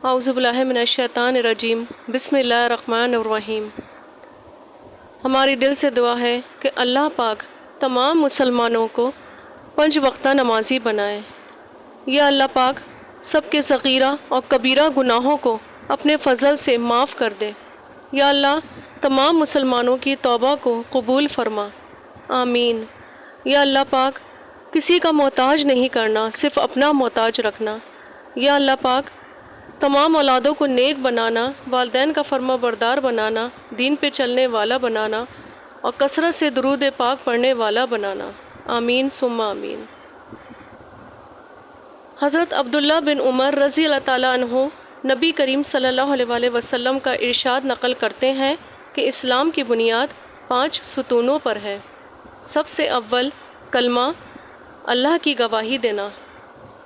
اعوذ باللہ من الشیطان الرجیم بسم اللہ الرحمن الرحیم۔ ہماری دل سے دعا ہے کہ اللہ پاک تمام مسلمانوں کو 5 وقتہ نمازی بنائے۔ یا اللہ پاک سب کے صغیرہ اور کبیرہ گناہوں کو اپنے فضل سے معاف کر دے۔ یا اللہ تمام مسلمانوں کی توبہ کو قبول فرما، آمین۔ یا اللہ پاک کسی کا محتاج نہیں کرنا، صرف اپنا محتاج رکھنا۔ یا اللہ پاک تمام اولادوں کو نیک بنانا، والدین کا فرما بردار بنانا، دین پہ چلنے والا بنانا اور کثرت سے درود پاک پڑھنے والا بنانا، آمین ثم آمین۔ حضرت عبداللہ بن عمر رضی اللہ تعالیٰ عنہ نبی کریم صلی اللہ علیہ وآلہ وسلم کا ارشاد نقل کرتے ہیں کہ اسلام کی بنیاد 5 ستونوں پر ہے۔ سب سے اول کلمہ، اللہ کی گواہی دینا،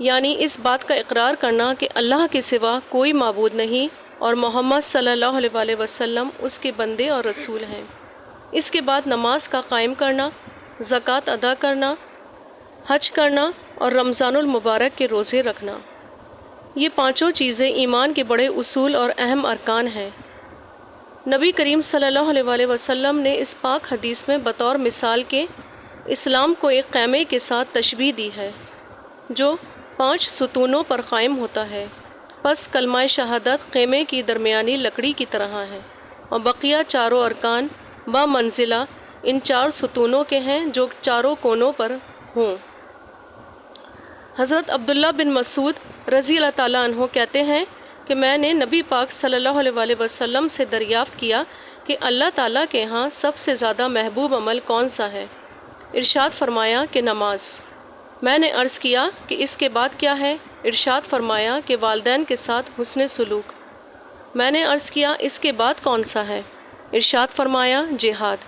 یعنی اس بات کا اقرار کرنا کہ اللہ کے سوا کوئی معبود نہیں اور محمد صلی اللہ علیہ وآلہ وسلم اس کے بندے اور رسول ہیں۔ اس کے بعد نماز کا قائم کرنا، زکوٰۃ ادا کرنا، حج کرنا اور رمضان المبارک کے روزے رکھنا۔ یہ 5 چیزیں ایمان کے بڑے اصول اور اہم ارکان ہیں۔ نبی کریم صلی اللہ علیہ وآلہ وسلم نے اس پاک حدیث میں بطور مثال کے اسلام کو ایک خیمے کے ساتھ تشبیہ دی ہے جو 5 ستونوں پر قائم ہوتا ہے۔ پس کلمہ شہادت خیمے کی درمیانی لکڑی کی طرح ہے اور بقیہ چاروں ارکان بمنزلہ ان 4 ستونوں کے ہیں جو چاروں کونوں پر ہوں۔ حضرت عبداللہ بن مسعود رضی اللہ تعالیٰ عنہ کہتے ہیں کہ میں نے نبی پاک صلی اللہ علیہ وآلہ وسلم سے دریافت کیا کہ اللہ تعالیٰ کے ہاں سب سے زیادہ محبوب عمل کون سا ہے؟ ارشاد فرمایا کہ نماز۔ میں نے عرض کیا کہ اس کے بعد کیا ہے؟ ارشاد فرمایا کہ والدین کے ساتھ حسن سلوک۔ میں نے عرض کیا اس کے بعد کون سا ہے؟ ارشاد فرمایا جہاد۔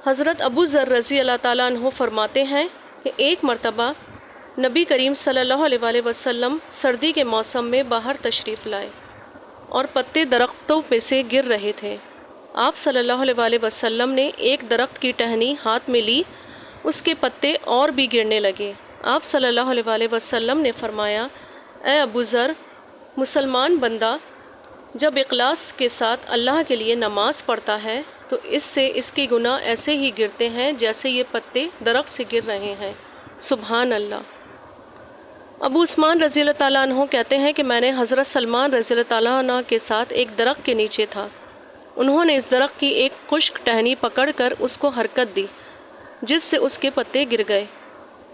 حضرت ابو ذر رضی اللہ تعالیٰ عنہ فرماتے ہیں کہ ایک مرتبہ نبی کریم صلی اللہ علیہ وآلہ وسلم سردی کے موسم میں باہر تشریف لائے اور پتے درختوں پہ سے گر رہے تھے۔ آپ صلی اللہ علیہ وآلہ وسلم نے ایک درخت کی ٹہنی ہاتھ میں لی، اس کے پتے اور بھی گرنے لگے۔ آپ صلی اللہ علیہ وآلہ وسلم نے فرمایا، اے ابو ذر، مسلمان بندہ جب اخلاص کے ساتھ اللہ کے لیے نماز پڑھتا ہے تو اس سے اس کے گناہ ایسے ہی گرتے ہیں جیسے یہ پتے درخت سے گر رہے ہیں، سبحان اللہ۔ ابو عثمان رضی اللہ تعالیٰ عنہ کہتے ہیں کہ میں نے حضرت سلمان رضی اللہ تعالیٰ عنہ کے ساتھ ایک درخت کے نیچے تھا۔ انہوں نے اس درخت کی ایک خشک ٹہنی پکڑ کر اس کو حرکت دی جس سے اس کے پتے گر گئے۔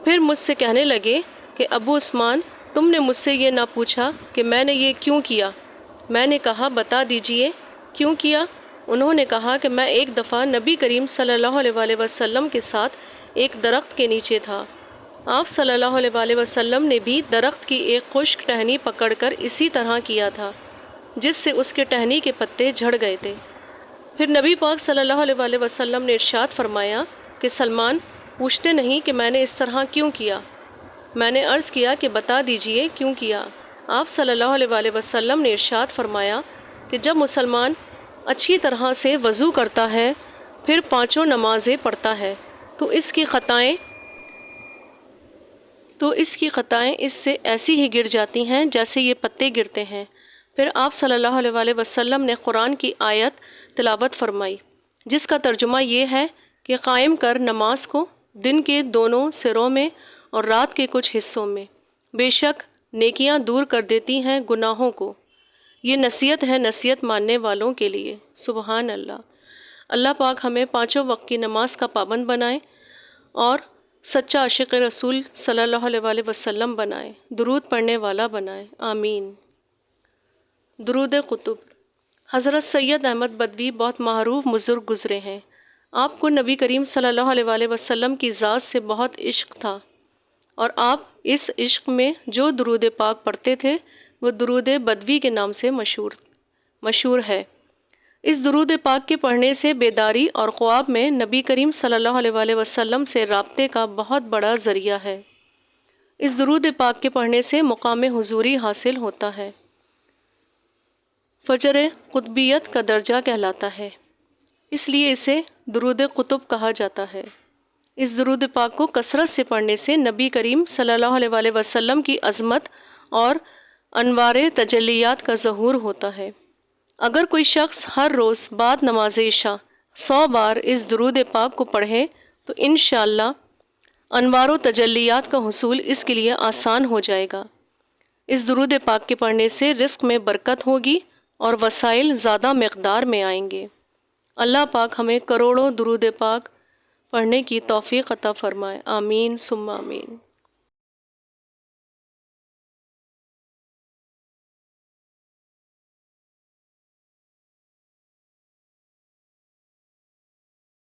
پھر مجھ سے کہنے لگے کہ ابو عثمان، تم نے مجھ سے یہ نہ پوچھا کہ میں نے یہ کیوں کیا؟ میں نے کہا بتا دیجئے کیوں کیا؟ انہوں نے کہا کہ میں ایک دفعہ نبی کریم صلی اللہ علیہ وآلہ وسلم کے ساتھ ایک درخت کے نیچے تھا۔ آپ صلی اللہ علیہ وآلہ وسلم نے بھی درخت کی ایک خشک ٹہنی پکڑ کر اسی طرح کیا تھا جس سے اس کے ٹہنی کے پتے جھڑ گئے تھے۔ پھر نبی پاک صلی اللہ علیہ وآلہ وسلم نے ارشاد فرمایا کہ سلمان، پوچھتے نہیں کہ میں نے اس طرح کیوں کیا؟ میں نے عرض کیا کہ بتا دیجئے کیوں کیا؟ آپ صلی اللہ علیہ وآلہ وسلم نے ارشاد فرمایا کہ جب مسلمان اچھی طرح سے وضو کرتا ہے پھر 5 نمازیں پڑھتا ہے تو اس کی خطائیں اس سے ایسی ہی گر جاتی ہیں جیسے یہ پتے گرتے ہیں۔ پھر آپ صلی اللہ علیہ وآلہ وسلم نے قرآن کی آیت تلاوت فرمائی جس کا ترجمہ یہ ہے کہ قائم کر نماز کو دن کے دونوں سروں میں اور رات کے کچھ حصوں میں، بے شک نیکیاں دور کر دیتی ہیں گناہوں کو۔ یہ نصیحت ہے نصیحت ماننے والوں کے لیے، سبحان اللہ۔ اللہ پاک ہمیں 5 وقت کی نماز کا پابند بنائے اور سچا عاشق رسول صلی اللہ علیہ وآلہ وسلم بنائے، درود پڑھنے والا بنائے، آمین۔ درود قطب۔ حضرت سید احمد بدوی بہت معروف بزرگ گزرے ہیں۔ آپ کو نبی کریم صلی اللہ علیہ وآلہ وسلم کی ذات سے بہت عشق تھا اور آپ اس عشق میں جو درود پاک پڑھتے تھے وہ درود بدوی کے نام سے مشہور ہے۔ اس درود پاک کے پڑھنے سے بیداری اور خواب میں نبی کریم صلی اللہ علیہ وآلہ وسلم سے رابطے کا بہت بڑا ذریعہ ہے۔ اس درود پاک کے پڑھنے سے مقام حضوری حاصل ہوتا ہے۔ فجر قطبیت کا درجہ کہلاتا ہے، اس لیے اسے درود قطب کہا جاتا ہے۔ اس درود پاک کو کثرت سے پڑھنے سے نبی کریم صلی اللہ علیہ وآلہ وسلم کی عظمت اور انوار تجلیات کا ظہور ہوتا ہے۔ اگر کوئی شخص ہر روز بعد نماز عشاء 100 بار اس درود پاک کو پڑھے تو انشاءاللہ انوار و تجلیات کا حصول اس کے لیے آسان ہو جائے گا۔ اس درود پاک کے پڑھنے سے رزق میں برکت ہوگی اور وسائل زیادہ مقدار میں آئیں گے۔ اللہ پاک ہمیں کروڑوں درود پاک پڑھنے کی توفیق عطا فرمائے، آمین ثم آمین۔